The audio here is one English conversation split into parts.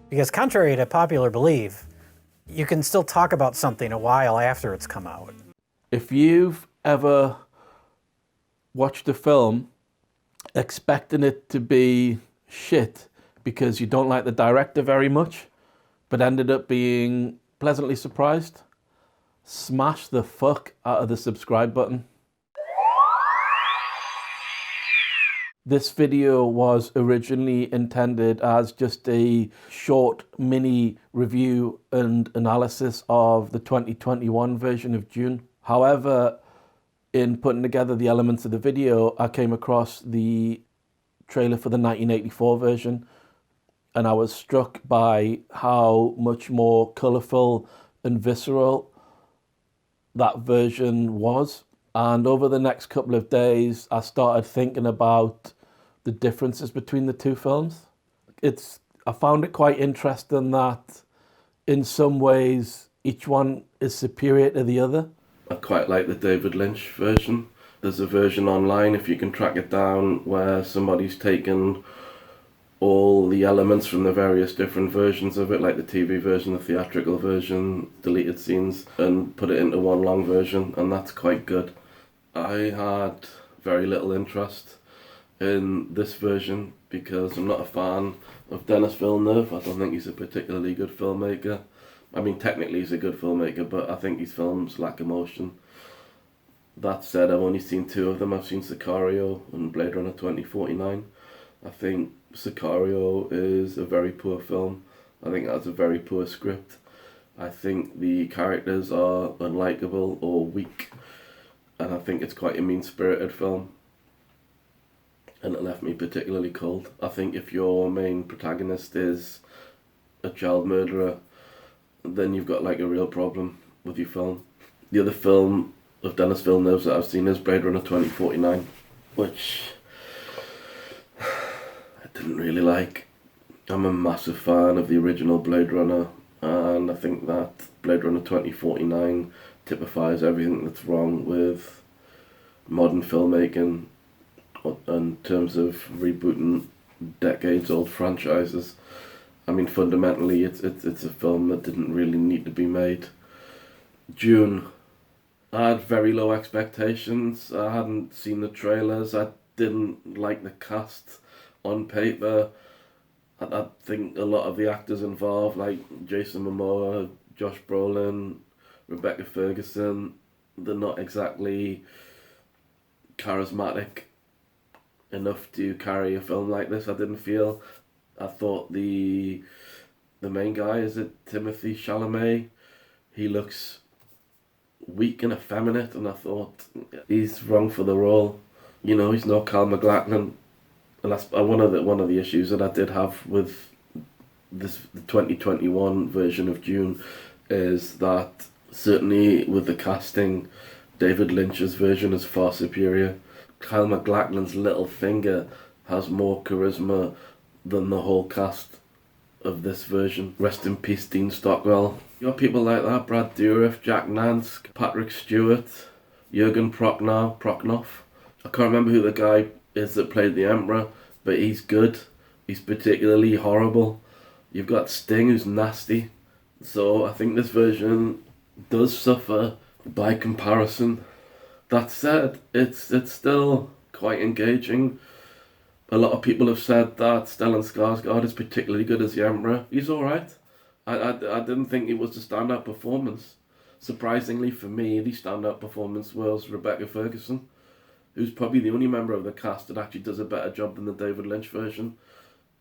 Because contrary to popular belief, you can still talk about something a while after it's come out. If you've ever watched a film expecting it to be shit because you don't like the director very much, but ended up being pleasantly surprised, smash the fuck out of the subscribe button. This video was originally intended as just a short mini review and analysis of the 2021 version of Dune. However, in putting together the elements of the video, I came across the trailer for the 1984 version, and I was struck by how much more colourful and visceral that version was. And over the next couple of days, I started thinking about the differences between the two films. I found it quite interesting that in some ways each one is superior to the other. I quite like the David Lynch version. There's a version online, if you can track it down, where somebody's taken all the elements from the various different versions of it, like the TV version, the theatrical version, deleted scenes, and put it into one long version, and that's quite good. I had very little interest in this version because I'm not a fan of Denis Villeneuve. I don't think he's a particularly good filmmaker. I mean, technically he's a good filmmaker, but I think his films lack emotion. That said, I've only seen two of them. I've seen Sicario and Blade Runner 2049. I think Sicario is a very poor film. I think it has a very poor script. I think the characters are unlikable or weak, and I think it's quite a mean-spirited film, and it left me particularly cold. I think if your main protagonist is a child murderer, then you've got like a real problem with your film. The other film of Denis Villeneuve's that I've seen is Blade Runner 2049, which I didn't really like. I'm a massive fan of the original Blade Runner, and I think that Blade Runner 2049 typifies everything that's wrong with modern filmmaking in terms of rebooting decades-old franchises. I mean, fundamentally, it's a film that didn't really need to be made. Dune, I had very low expectations. I hadn't seen the trailers. I didn't like the cast on paper. I think a lot of the actors involved, like Jason Momoa, Josh Brolin, Rebecca Ferguson, they're not exactly charismatic enough to carry a film like this, I didn't feel. I thought the main guy, is it Timothy Chalamet? He looks weak and effeminate, and I thought he's wrong for the role. You know, he's no Cal MacLachlan, and that's one of the issues that I did have with the 2021 version of Dune, is that certainly with the casting, David Lynch's version is far superior. Kyle MacLachlan's little finger has more charisma than the whole cast of this version. Rest in peace, Dean Stockwell. You got people like that: Brad Dourif, Jack Nance, Patrick Stewart, Jurgen Prochnow. I can't remember who the guy is that played the Emperor, but he's good. He's particularly horrible. You've got Sting, who's nasty. So I think this version does suffer by comparison. That said, it's still quite engaging. A lot of people have said that Stellan Skarsgård is particularly good as the Emperor. He's alright. I didn't think it was a standout performance. Surprisingly for me, the standout performance was Rebecca Ferguson, who's probably the only member of the cast that actually does a better job than the David Lynch version.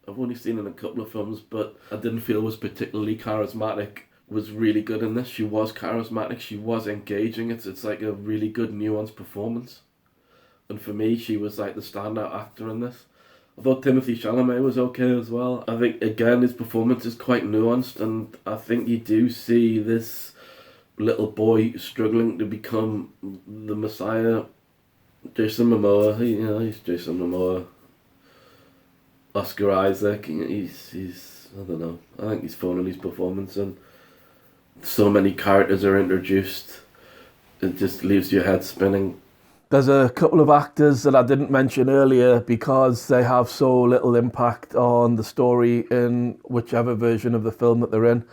I've only seen her in a couple of films, but I didn't feel was particularly charismatic. Was really good in this. She was charismatic, she was engaging. It's like a really good nuanced performance. And for me, she was like the standout actor in this. I thought Timothy Chalamet was okay as well. I think, again, his performance is quite nuanced, and I think you do see this little boy struggling to become the Messiah. Jason Momoa, he's Jason Momoa. Oscar Isaac, he's I don't know. I think he's phoning his performance, and so many characters are introduced. It just leaves your head spinning. There's a couple of actors that I didn't mention earlier because they have so little impact on the story in whichever version of the film that they're in.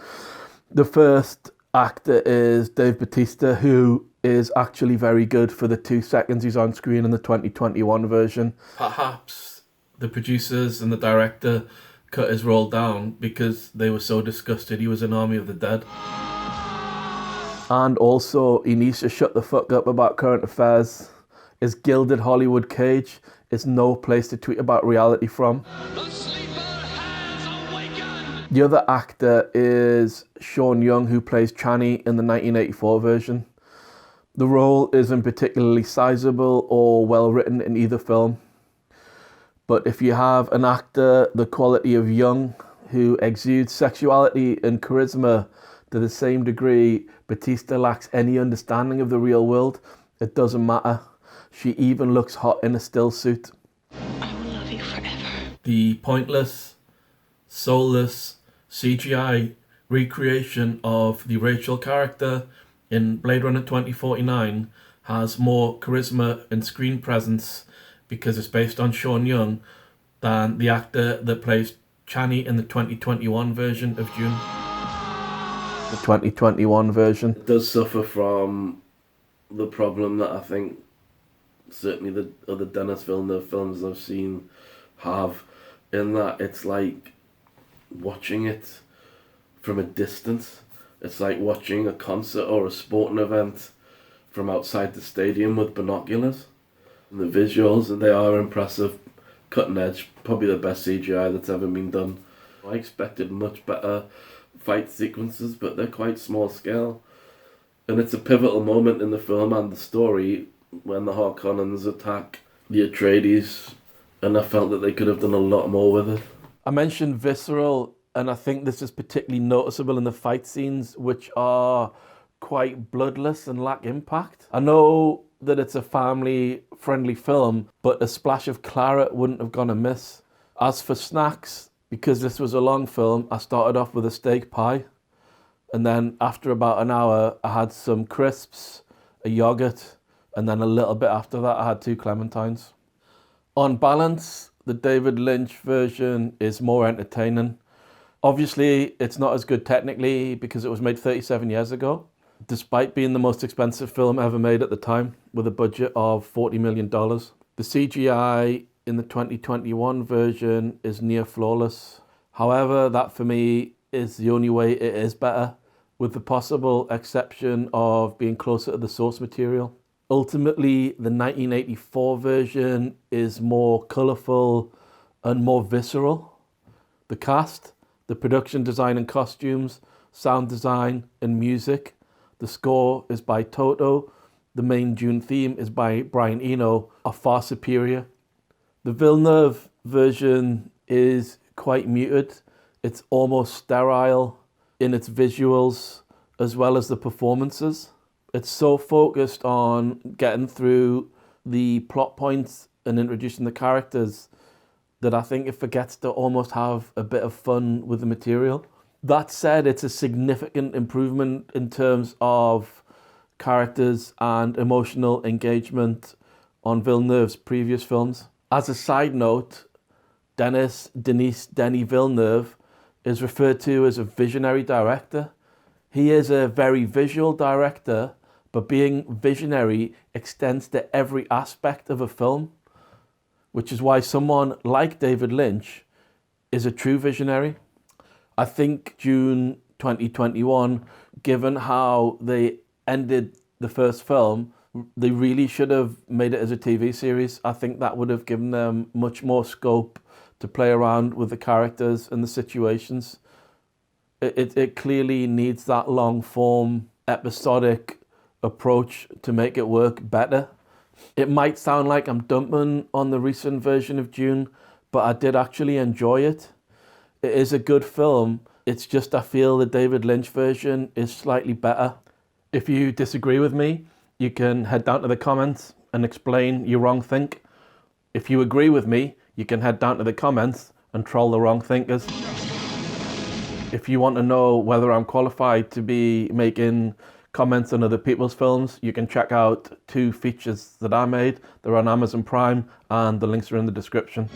The first actor is Dave Bautista, who is actually very good for the 2 seconds he's on screen in the 2021 version. Perhaps the producers and the director cut his role down because they were so disgusted he was an Army of the Dead. And also, he needs to shut the fuck up about current affairs. His gilded Hollywood cage is no place to tweet about reality from. The sleeper has awakened! The other actor is Sean Young, who plays Channy in the 1984 version. The role isn't particularly sizable or well written in either film. But if you have an actor the quality of Young, who exudes sexuality and charisma to the same degree Bautista lacks any understanding of the real world, it doesn't matter. She even looks hot in a still suit. I will love you forever. The pointless, soulless CGI recreation of the Rachel character in Blade Runner 2049 has more charisma and screen presence because it's based on Sean Young than the actor that plays Channy in the 2021 version of Dune. The 2021 version. It does suffer from the problem that I think certainly the other Denis Villeneuve films I've seen have, in that it's like watching it from a distance. It's like watching a concert or a sporting event from outside the stadium with binoculars. And the visuals, and they are impressive, cutting edge, probably the best CGI that's ever been done. I expected much better fight sequences, but they're quite small scale. And it's a pivotal moment in the film and the story when the Harkonnens attack the Atreides, and I felt that they could have done a lot more with it. I mentioned visceral, and I think this is particularly noticeable in the fight scenes, which are quite bloodless and lack impact. I know that it's a family-friendly film, but a splash of claret wouldn't have gone amiss. As for snacks, because this was a long film, I started off with a steak pie, and then after about an hour, I had some crisps, a yogurt, and then a little bit after that, I had 2 clementines. On balance, the David Lynch version is more entertaining. Obviously, it's not as good technically because it was made 37 years ago, despite being the most expensive film ever made at the time, with a budget of $40 million. The CGI in the 2021 version is near flawless. However, that for me is the only way it is better, with the possible exception of being closer to the source material. Ultimately, the 1984 version is more colourful and more visceral. The cast, the production design and costumes, sound design and music. The score is by Toto. The main Dune theme is by Brian Eno, are far superior. The Villeneuve version is quite muted. It's almost sterile in its visuals as well as the performances. It's so focused on getting through the plot points and introducing the characters that I think it forgets to almost have a bit of fun with the material. That said, it's a significant improvement in terms of characters and emotional engagement on Villeneuve's previous films. As a side note, Denis Villeneuve is referred to as a visionary director. He is a very visual director, but being visionary extends to every aspect of a film, which is why someone like David Lynch is a true visionary. I think Dune 2021, given how they ended the first film, they really should have made it as a TV series. I think that would have given them much more scope to play around with the characters and the situations. It clearly needs that long form, episodic approach to make it work better. It might sound like I'm dumping on the recent version of Dune, but I did actually enjoy it. It is a good film. It's just I feel the David Lynch version is slightly better. If you disagree with me, you can head down to the comments and explain your wrong think. If you agree with me, you can head down to the comments and troll the wrong thinkers. If you want to know whether I'm qualified to be making comments on other people's films, you can check out 2 features that I made. They're on Amazon Prime, and the links are in the description.